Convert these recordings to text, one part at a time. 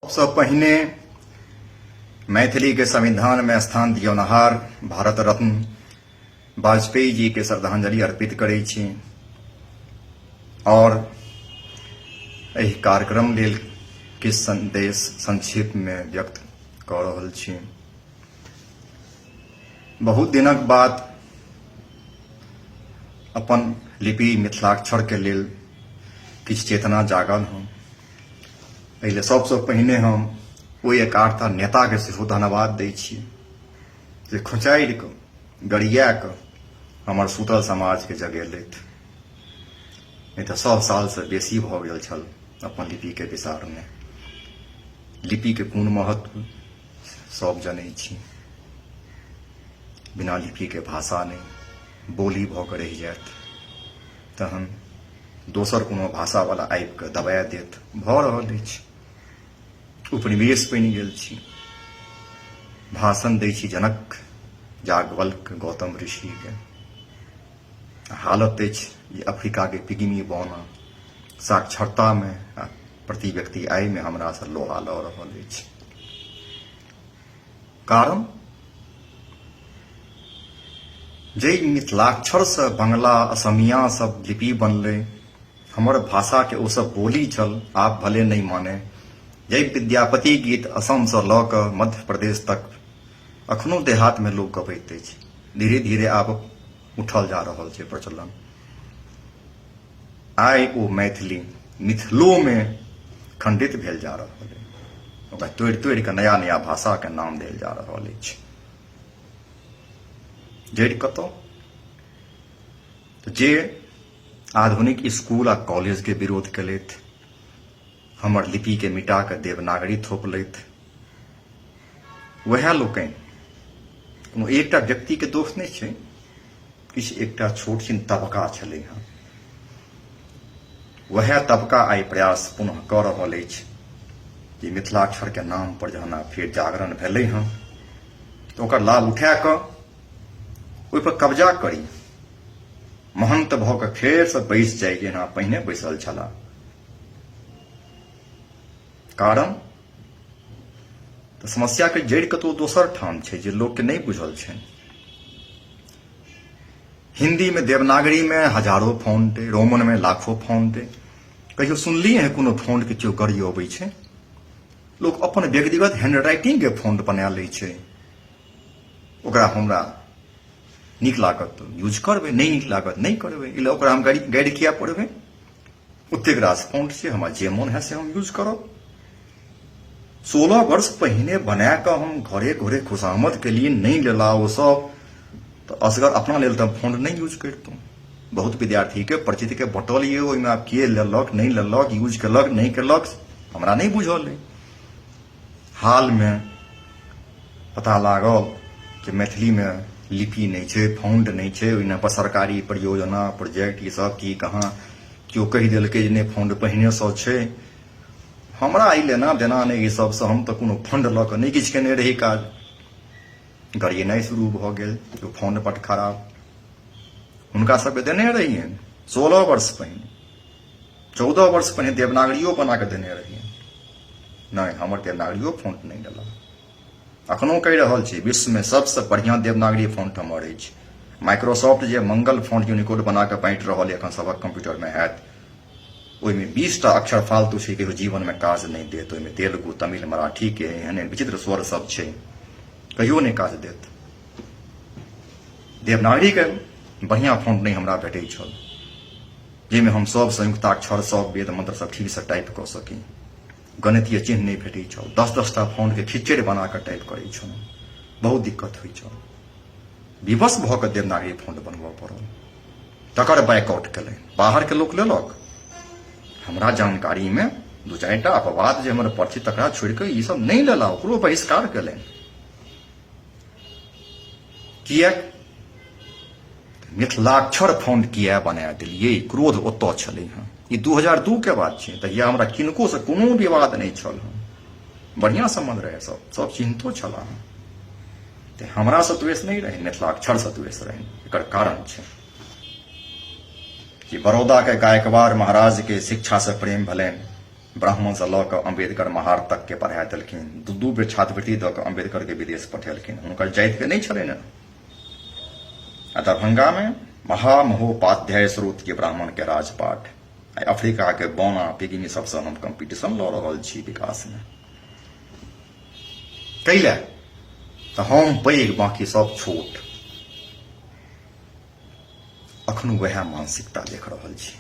सबसे पहिने मैथिली के संविधान में स्थान दियौनहार भारत रत्न वाजपेयी जी के श्रद्धांजलि अर्पित करै छी और एहि कार्यक्रम लेल किछु संदेश संक्षेप में व्यक्त कऽ रहल छी। बहुत दिनक बाद अपन लिपि मिथिलाक्षर के लेल किछु चेतना जागल हँ। एहि सबसे पहिने हम ओहि एकार्था नेता के सेहो धन्यवाद दै छी जे खोचारि कऽ गरिया कऽ हमर सुतल समाज के जगेलथि। नहीं तऽ 100 साल से बेसी भऽ गेल छल अपन लिपि के विसार में। लिपि के पूर्ण महत्व सब जनै छी। बिना लिपि के भाषा नहीं, बोली भऽ कऽ रहि जायत तहन दोसर कोनो भाषा वाला आबि कऽ दबा देत। भऽ रहल अछि, उपनिवेश बनि गेल छी। भाषण दै छी जनक याज्ञवल्क्य गौतम ऋषि के। हालत अछि जे अफ्रीका के पिग्मी बौना साक्षरता में प्रति व्यक्ति आय में हमरा से लोहा लऽ रहल अछि। कारण जे मिथिलाक्षर से बंगला असमिया सब लिपि बनले, हमर भाषा के ओ सब बोली छल। आप भले नहीं माने, जय विद्यापति गीत असम से लऽ कऽ मध्य प्रदेश तक अखनो देहात में लोग गबैत अछि। धीरे धीरे आब उठल जा रहल छै प्रचलन। आइ ओ मैथिली मिथिलो में खंडित भेल जा रहल है। ओकरा तोड़ि तोड़ि कऽ नया नया भाषा के नाम देल जा रहल अछि। जड़ि कतौ जे आधुनिक स्कूल आ कॉलेज के विरोध केलथि, हमर लिपि के मिटा के देवनागरी थोपलथि, वह लोकनि कोनो एकटा व्यक्ति के दोष नहीं छै। किछु एकटा छोट छिन तबका छलै हँ। वह तबका आइ प्रयास पुनः कऽ रहल अछि जे मिथिलाक्षर के नाम पर जहन फेर जागरण भेलै हँ तऽ ओकर लाभ उठा कऽ ओहि पर कब्जा करी, महंत भऽ कऽ फेर से बैस जाइ जेना पहिने बैसल छलाह। कारण तऽ समस्या के जड़ि कतौ दोसर ठाम छै जे लोक के नहीं बुझल छै। हिंदी में देवनागरी में हजारों फॉन्ट, रोमन में लाखों फॉन्ट। कहियो सुनलिए है कोनो फॉन्ट के केओ गड़ी अबै छै? लोग अपन व्यक्तिगत हैंडराइटिंग के फॉन्ट बना लै छै। ओकरा हमरा नीक लागत तो यूज करबै, नहीं नीक लागत नहीं करबै। इला ओकरा हम गाइड किया पढ़बै? ओतेक रास फॉन्ट छै, हमरा जे मोन है से हम यूज करब। 16 वर्ष पहिने बना कऽ हम घरे घरे खुशामद के लिए नहीं लेला वो सब, तो असगर अपना लेल तो फॉन्ट नहीं यूज करतौ। बहुत विद्यार्थी के परिचित के बटल ये ओहिमे आब के लेलक नहीं लेलक, यूज केलक नहीं केलक, हमरा नहीं बुझल है। हाल में पता लागल कि मैथिली में लिपि नहीं छै, फॉन्ट नहीं छै, ओहिना पर सरकारी परियोजना प्रोजेक्ट ये सब की कहाँ केओ कहि देलकै जे नहीं फॉन्ट पहिने सँ छै। हमरा आई लेना देना नहीं, ई सब से हम तो कोनो फंड लऽ कऽ नहीं किछु केने रही काज। गरिएनाइ शुरू भऽ गेल, फॉन्ट बड खराब। हुनका सबके देने रहियन 16 वर्ष पहिने, 14 वर्ष पहिने देवनागरियो बना के देने रहियन। नहीं, हमर देवनागरियो फॉन्ट नहीं देला। अखनो कहि रहल छी विश्व में सबसे बढ़िया देवनागरी फॉन्ट हमर अछि। माइक्रोसॉफ्ट जे मंगल फॉन्ट यूनिकोड बना के बांटि रहल है, एखन सबक कंप्यूटर में हैत। ओहिमे 20टा अक्षर फालतू छै, कहियो जीवन में काज नहीं देत। ओहिमे तेलुगु, तमिल, मराठी के एहन विचित्र स्वर सब छै, कहियो नहीं काज देत। देवनागरी के बढ़िया फॉन्ट नहीं हमरा भेटै छल, जाहिमे हम सब संयुक्ताक्षर, सब वेद मंत्र सब ठीक से टाइप कऽ सकी। गणितीय चिन्ह नहीं भेटै छल। 10-10टा फॉन्ट के खिचड़ि बना कऽ टाइप करै छलहुँ। बहुत दिक्कत होइ छल। विवश भऽ कऽ देवनागरी फॉन्ट बनबऽ पड़ल। तकर बैकआउट केलै, बाहर के लोक लेलक। हमरा जानकारी में 2-4टा अपवाद जे हमर परिचित, तकरा छोड़ कऽ ई सब नहीं लेला, ओकरो बहिष्कार केलनि। किएक? मिथिलाक्षर फॉन्ट किया बना दिलियै? क्रोध ओतऽ छलै हँ। ई 2002 के बात छै। तहिया हमरा किनको से कोनो विवाद नहीं छल हँ। बढ़िया संबंध रहे, सब चिन्हतो छला हँ। तऽ हमरा से द्वेष नहीं रहे, मिथिलाक्षर से द्वेष रहे। एकर कारण छै कि बड़ौदा के गायकवाड़ महाराज के शिक्षा से प्रेम भेलनि, ब्राह्मण से लऽ कऽ अम्बेडकर महार तक के पढ़ा देलखिन, दू बेर छात्रवृत्ति दऽ कऽ अम्बेडकर के विदेश पठेलखिन, हुनकर जाति के नहीं छलै ने। आ दरभंगा में महामहोपाध्याय स्रोत के ब्राह्मण के राजपाट, अफ्रीका के बौना पिगिनी सबसे हम कंपटीशन लऽ रहल छी विकास में। कैले तो हम पैघ बाकी सब छोट, अखनो वह मानसिकता देख रहल छी।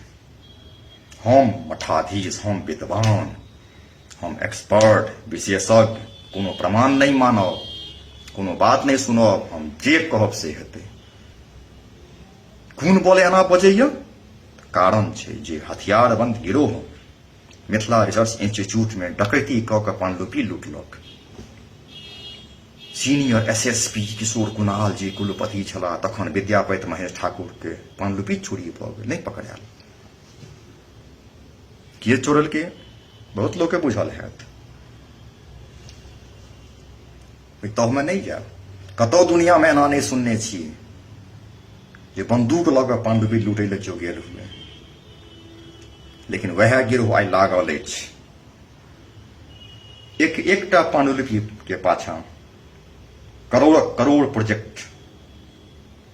हम मठाधीश, हम विद्वान, हम एक्सपर्ट, विशेषज्ञ, कोनो प्रमाण नहीं मानब, कोनो बात नहीं सुनब, हम जे कहब से हेतै। कोन बोले एना बजैया? कारण छै जे हथियारबंद गिरोह मिथिला रिसर्च इंस्टीट्यूट में डकैती कऽ कऽ पांडुलिपि लूटलक। सीनियर एसएसपी किशोर कुणाल जी कुलपति छला तखन विद्यापति महेश ठाकुर के पांडुलिपि चोरी भऽ गेल, नहीं पकड़ायल। के चोरल के बहुत लोग के बुझल हैत, तह में नहीं जाए। कतौ दुनिया में एना नहीं सुनने छियै जे बंदूक लऽ कऽ पांडुलिपि लूटै लए जो गेल हुए। लेकिन वह गिरोह आइ लागल अछि एकटा पांडुलिपि के पाछा करोड़ करोड़ प्रोजेक्ट।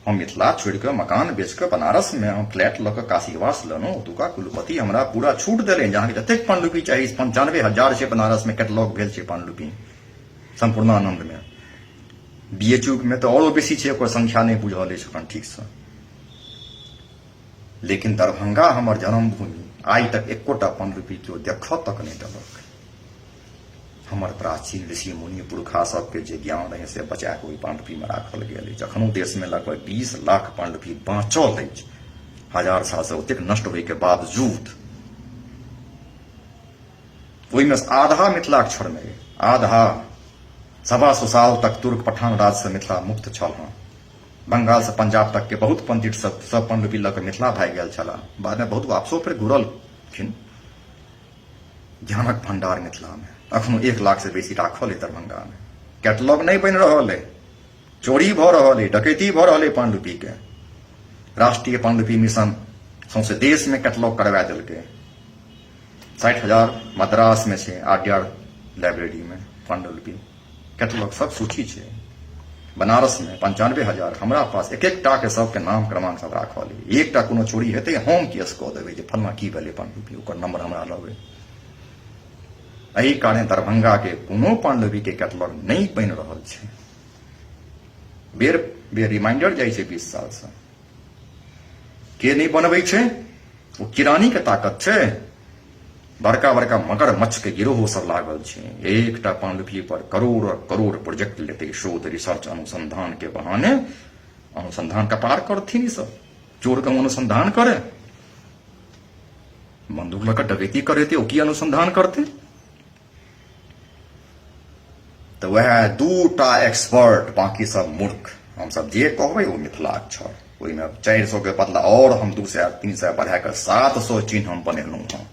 हम मिथिला छोड़ के मकान बेच के बनारस में हम फ्लैट लऽ कऽ काशीवास लेलहुँ, ओतुका कुलपति हमरा पूरा छूट देले, जहाँ जतेक पांडुलिपि चाही 95,000 से बनारस में कैटलॉग भेल छै पांडुलिपि संपूर्णानंद में। बीएचयू में तो और बेसी छै, ओकर संख्या नहीं बुझल अछि अखन ठीक से। लेकिन दरभंगा हमर जन्मभूमि, आइ तक एकोटा पांडुलिपि केओ देखऽ तक नहीं देलक। हमर प्राचीन ऋषि मुनि पुरखा सबके जे ज्ञान रहे से बचा के ओहि पांडुलिपि में राखल गेल अछि। अखनो देश में लगभग 20 लाख पांडुलिपि बाँचल अछि, 1000 साल से ओतेक नष्ट होय के बावजूद। ओहिमे आधा मिथिलाक्षर में, आधा 125 साल तक तुर्क पठान राज से मिथिला मुक्त छल। हाँ, बंगाल से पंजाब तक के बहुत पंडित सब पांडुलिपि लऽ कऽ मिथिला भागि गेल छला। बाद में बहुत वापसो पर घुरलखिन। ज्ञानक भंडार मिथिला में अखनो 1 लाख से बेसी राखल है दरभंगा में। कैटलॉग नहीं बन रहा है, चोरी भ रहा है, डकैती भ रहा है पांडुलिपि के। राष्ट्रीय पांडुलिपि मिशन सौंसे देश में कैटलॉग करवा दिलकै। 60,000 मद्रास में छै, आरडीआर लाइब्रेरी में पांडुलिपि कैटलॉग सब सूची छै। बनारस में 95,000, हमरा पास एक एकटा के सबके नाम क्रमांक सब राखल है। एकटा कोनो चोरी हेतै हम केस कऽ देबै जे फलना की भेलै पांडुलिपि, ओकर नंबर हमरा लेबै। एहि कारण दरभंगा के कोनो पांडुलिपि के कैटलॉग नहीं बन रहल छै। बेर बेर रिमाइंडर जाइ छै 20 साल से। के नहीं बनबै छै? वो किरानी के ताकत छै। बड़का बड़का मगरमच्छ के गिरोह सब लागल छै। एकटा पांडुलिपि पर करोड़ करोड़ प्रोजेक्ट लेते, शोध रिसर्च अनुसंधान के बहाने अनुसंधान का पार करथिन। सब चोर का अनुसंधान करे, बंदूक लऽ कऽ डकैती करे थे, की अनुसंधान करते? तो वह 2टा एक्सपर्ट, बाकी सब मूर्ख। हम सब जे कहबै वो मिथिलाक्षर। ओहि में 400 के बदला और हम 200-300 बढ़ा कर 700 चिन्ह हम बनेलहुँ हँ।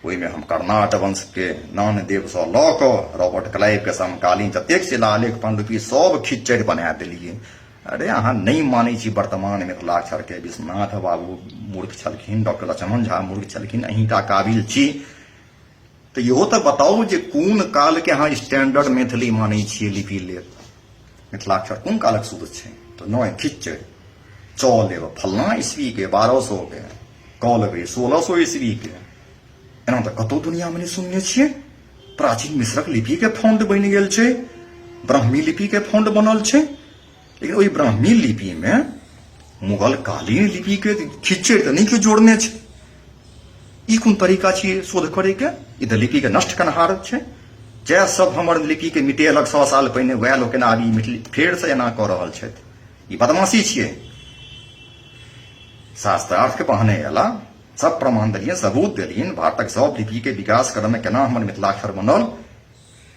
ओहि में हम कर्नाट वंश के नानदेव सँ लऽ कऽ रॉबर्ट क्लाइव के समकालीन जतेक शिलालेख पांडुलिपि सब खिच्चड़ बना देलियै। अरे अहाँ नहीं मानै छी वर्तमान मिथिलाक्षर के। विश्वनाथ बाबू मूर्ख छलखिन, डॉक्टर लक्ष्मण झा मूर्ख छलखिन, अहींटा काबिल छी। तो इहो तो बताओ जे कोन काल के अहाँ स्टैंडर्ड मैथिली मानै छियै लिपि लेब? मिथिलाक्षर कोन कालक शुद्ध छै? तो नय खिच्चड़ च लेब फलना ईस्वी के, 1200 के, क लेबै 1600 ईस्वी के। एना तो कतौ दुनिया में नहीं सुनने छियै। प्राचीन मिश्रक लिपि के फॉन्ट बनि गेल छै, ब्राह्मी लिपि के फॉन्ट बनल छै। लेकिन ओहि ब्राह्मी लिपि में मुगल कालीन लिपि के खिच्चड़ तो नहीं के जोड़ने छै। ई कोन तरीका छियै शोध करे के? ई तो लिपि के नष्ट करनहार छै। जे सब हमर लिपि के मिटेलक 100 साल पहिने, वह लोग केना आबी फेर से एना कऽ रहल छथि। ई बदमाशी छियै। शास्त्रार्थ के बहाने एला, सब प्रमाण दिलियन, सबूत दिलियन। भारतक सब लिपि के विकास क्रम में केना हमर मिथिलाक्षर बनल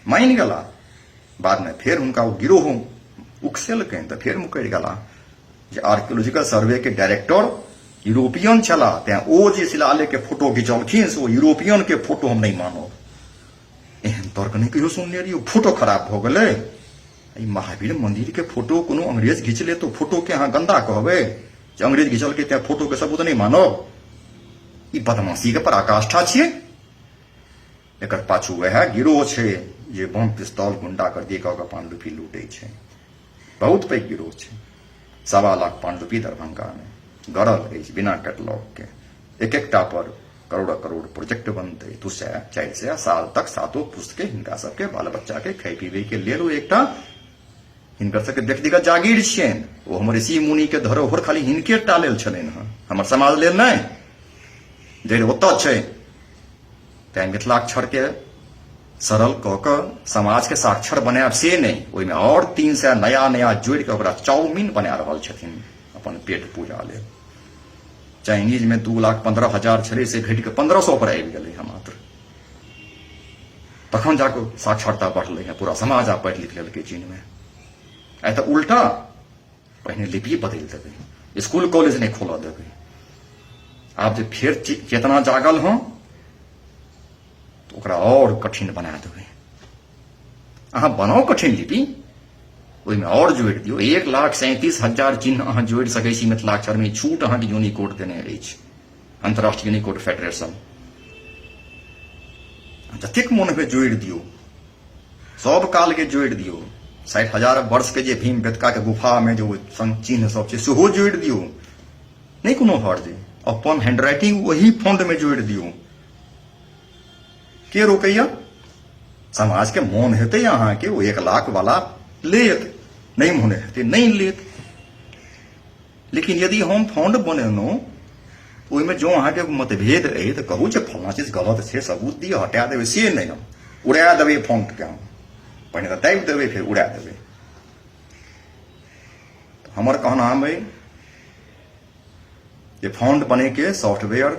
मानि गेला। बाद में फेर हुनका गिरोह उकसेलकनि तऽ फेर मुकरि गेला। जे आर्कियोलॉजिकल सर्वे के डायरेक्टर यूरोपियन छला, तें ओ जे शिलालेख के फोटो घिचलखिन से ओ यूरोपियन के फोटो हम नहीं मानब। एहन तर्क नहीं कहियो सुनले रहियो। फोटो खराब भ गेलै। ई महावीर मंदिर के फोटो कोनो अंग्रेज घिच ले तो फोटो के अहाँ गंदा कहबै? जे अंग्रेज घिचल के तें फोटो के सबूत नहीं मानब? ई बदमाशी के पराकाष्ठा छियै। एकर पाछू वह गिरोह छे जे बम पिस्तौल गुंडा कर दे कऽ पांडुपी लूटे छे। बहुत पैघ गिरोह छे। 1.25 लाख पांडुपी दरभंगा में गड़ल अछि बिना कैटलॉग के। एक एकटा पर करोड़ करोड़ प्रोजेक्ट बनते। 200-400 साल तक सातों पुस्तके हिनका सबके बाल बच्चा के खाय पीबे के लेल ओ एकटा हिनकर सबके व्यक्तिगत जागीर छियनि। ओ हमर ऋषि मुनि के धरोहर खाली हिनके टा लेल छलनि हँ, हमर समाज लेल नहि। जड़ि ओतऽ छै तैं मिथिलाक्षर के सरल कऽ कऽ समाज के साक्षर बनायब से नहीं, ओहिमे और 300 नया नया जोड़ि के ओकरा चाउमीन बना रहल छथिन अपन पेट पूजा लेल। चाइनीज में 2,15,000 छलै से घटि के 1,500 पर आबि गेलै हँ मात्र। तखन जाके साक्षरता बढ़लै है, पूरा समाज आब पढ़ि लिख लेलकै चीन में। आइ तऽ उल्टा पहिने लिपि बदलि देबै, स्कूल कॉलेज नहीं खोलऽ देबै। आब जे फेर चेतना जागल हँ तो ओकरा और कठिन बना देबै। अहाँ बनाओ कठिन लिपि, ओहिमे और जोड़ि दियौ। 1,37,000 चिन्ह अहाँ जोड़ि सकै छी मिथिलाक्षर में। छूट अहाँके यूनिकोड देने अछि अंतरराष्ट्रीय यूनिकोड फेडरेशन। जतेक मोन हुए जोड़ि दियौ, सब काल के जोड़ि दियौ। 60,000 वर्ष के जे भीम बेतका के गुफा में जो चिन्ह सब छै सेहो जोड़ि दियौ, नहीं कोनो हर्ज। अपन हैंडराइटिंग वही फॉन्ट में जोड़ि दियौ। के रोकैया? समाज के मोन हेतै अहाँके ओ 1 लाख वाला लेत, नहीं मोन हेतै नहीं लेत। लेकिन यदि हम फंड बनेलहुँ ओहिमे जो अहाँके मतभेद अइ तऽ कहू जे फल्लाँ चीज गलत छै, सबूत दिअ, हटा देबै। से नहीं, हम उड़ा देबै फंड के। हम पहिने तऽ दाबि देबै फिर उड़ा देबै। हमर कहनाम अइ जे फंड बने के सॉफ्टवेयर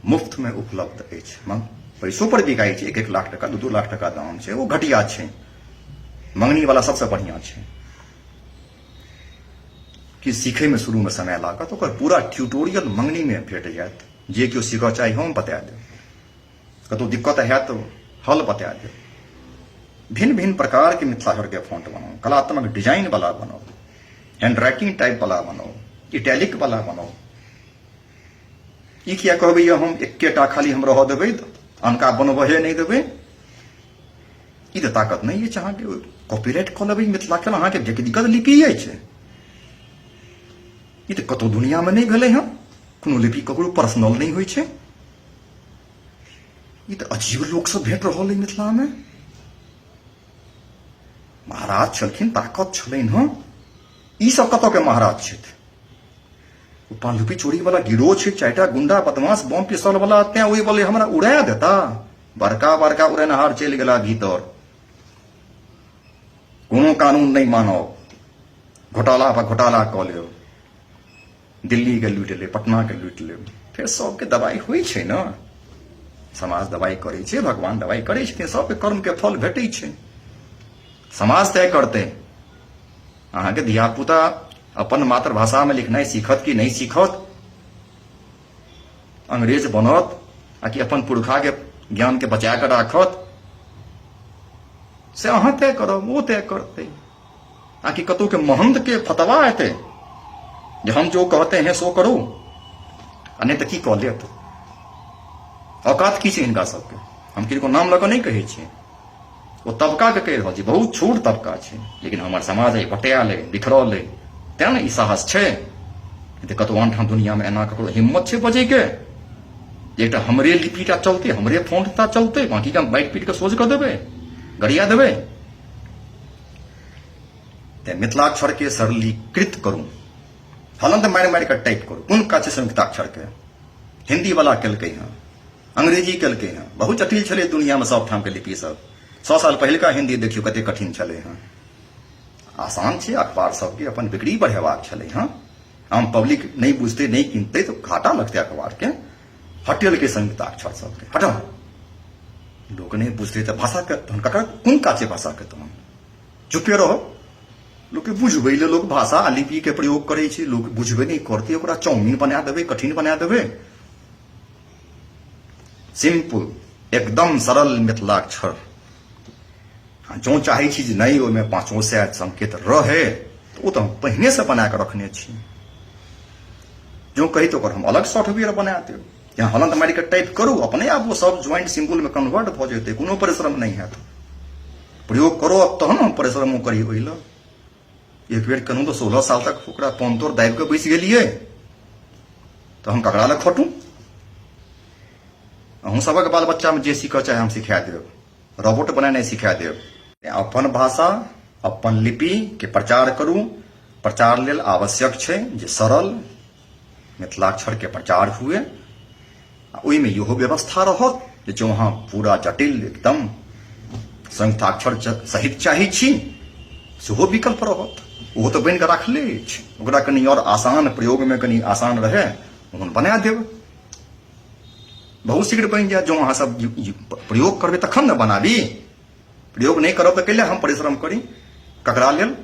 मुफ्त में उपलब्ध अछि। पैसों पर बिकाई छै। 1-1 लाख टका 2-2 लाख टका दाम छै। वो घटिया छै, मंगनी वाला सबसे बढ़िया छै। कि सीखे में शुरू में समय लागत, ओकर पूरा ट्यूटोरियल मंगनी में भेट जायत। जे केओ सीखऽ चाही हम बता देब, कतौ दिक्कत है तो हल बता देब। भिन्न भिन्न प्रकार के मिथिलाक्षर के फॉन्ट बनाओ, कलात्मक डिजाइन वाला बनाओ, हैंडराइटिंग टाइप वाला बनाओ, इटैलिक वाला बनाओ। ई किया कहबै हम एकेटा खाली हम रह देबै अनका बनबहे नहीं देबै? ई तऽ ताकत नहीं अछि अहाँके। कॉपीराइट कऽ लेबै मिथिलाक्षर अहाँके व्यक्तिगत लिपि अछि। ई तऽ कतौ दुनिया में नहीं भेलै हँ। कोनो लिपि ककरो पर्सनल नहीं होइ छै। ई तऽ अजीब लोक सब भेट रहल अइ मिथिला में। महाराज छलखिन, ताकत छलनि हँ। ई सब कतौ के महाराज छथि? पांडुपी चोरी वाला गिरोह छै, 4टा गुंडा बदमाश बम पिस्तौल वाला। तें ओहि बोले हमरा उड़ा देता। बड़का बड़का उड़नहार चलि गेला भीतर, कोनो कानून नहीं मानो, घोटाला पर घोटाला कऽ लेब, दिल्ली के लूटि ले, पटना के लूटि ले। फिर सबके दवाई होइ छै न। समाज दवाई करै छै, भगवान दवाई करै छथिन, सबके कर्म के फल भेटै छै। समाज तय करतै अहाँके धिया पुता अपन मातृभाषा में लिखनाइ सीखत कि नहीं सीखत, अंग्रेज बनत आ कि अपन पुरखा के ज्ञान के बचा के राखत, से अहाँ तय करब, वो तय करते। आ कि कतौ के महंत के फतवा एतै जे हम जो कहते हैं सो करो, आ नहीं तऽ की कऽ लेत? औकात की छै हिनका सबके? हम किनको नाम लऽ कऽ नहीं कहै छियै, वो तबका के कहि रहल छी। बहुत छोट तबका छै, लेकिन हमर समाज अइ बटायल अइ, बिखरल अइ। तें ने ई साहस छै। कतौ आनठाम दुनिया में एना ककरो हिम्मत छै बजै के जे एकटा हमरे लिपिटा चलते, हमरे फॉन्टटा चलते, बाकी का बाइट पीट के सोझ कऽ देबै, गरिया देबै। ते मिथिलाक्षर के सरलीकृत करू, हलन तऽ मारि मारि के टाइप करू। कोन काज छै संयुक्ताक्षर के? हिंदी वाला केलकै हँ, अंग्रेजी केलकै हँ। बहुत जटिल छलै दुनिया में सब ठाम के लिपि सब। 100 साल पहले का हिंदी देखियो कते कठिन छलै हँ। आसान छै, अखबार सबके अपन बिक्री बढ़ेबाक छलै हँ। आम पब्लिक नहीं बुझते, नहीं किनते तो घाटा लगते अखबार के। हटेल के संयुक्ताक्षर सबके हटाओ, लोग नहीं बुझते तो भाषा के तहन ककर कोन काज छै भाषा के? तहन चुपे रहो। लोग के बुझबै ले लोग भाषा आ लिपि के प्रयोग करै छै, लोग बुझबे नहीं करते, ओकरा चाउमीन बना देबै, कठिन बना देबै। सिंपल एकदम सरल मिथिलाक्षर। जो चाहे छी जे नहीं ओहिमे 500 संकेत रहे तो वो तो हम पहिने से बना के रखने छी। जो कही तो हम अलग सॉफ्टवेयर बना देब। यहाँ हलंत मारि के टाइप करू, अपने आप वो सब ज्वाइंट सिंबल में कन्वर्ट भ जेतै, कोनो परिश्रम नहीं है। प्रयोग करो अब तहन हम परिश्रम करी ओइ ल। एक बेर कहूँ तो 16 साल तक ओकरा पौन तोड़ दाबि के बैस गेलियै, तो हम ककरा लग खटू? अहूँ सबक बाल बच्चा में जे सीखऽ चाहे हम सिखा देब, रोबोट बनाने सिखा देब। अपन भाषा अपन लिपि के प्रचार करू। प्रचार लेल आवश्यक छै जे सरल मिथिलाक्षर के प्रचार हुए। ओइमे इहो व्यवस्था रहत जे जो अहाँ पूरा जटिल एकदम संयुक्ताक्षर सहित चाही छी सेहो विकल्प रहत, ओहो तो बनि के राखले अछि। ओकरा कनि और आसान, प्रयोग में कनि आसान रहे ओहन बना देब, बहुत शीघ्र बनि जायत। जो अहाँ सब प्रयोग करबै तखन न बनाबी, प्रयोग नहीं करब तो कैले हम परिश्रम करी? ककरा लेल?